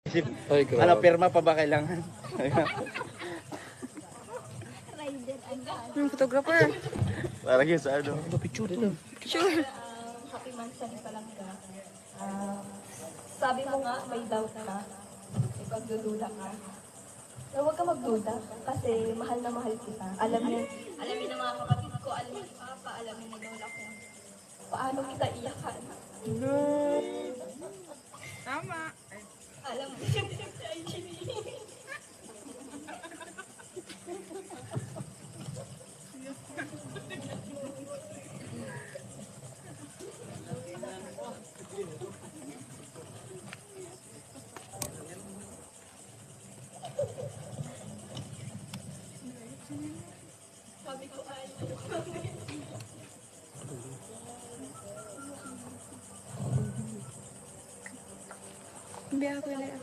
Ay, Ano, pirma pa ba kailangan? Photographer. Parang yun sa ano. Picture ito. Sure. Happy Mansion Palangga. Sabi mo nga, may doubt ka. May pagdududa ka. Na huwag ka magduda kasi mahal na mahal kita. Alam niyo ng mga kapatid ko, alam niyo ni Papa, alam niyo ni Lola ko. Paano kita iyakan? Tama. Alam mo, sabi ko ay, Biya ko na.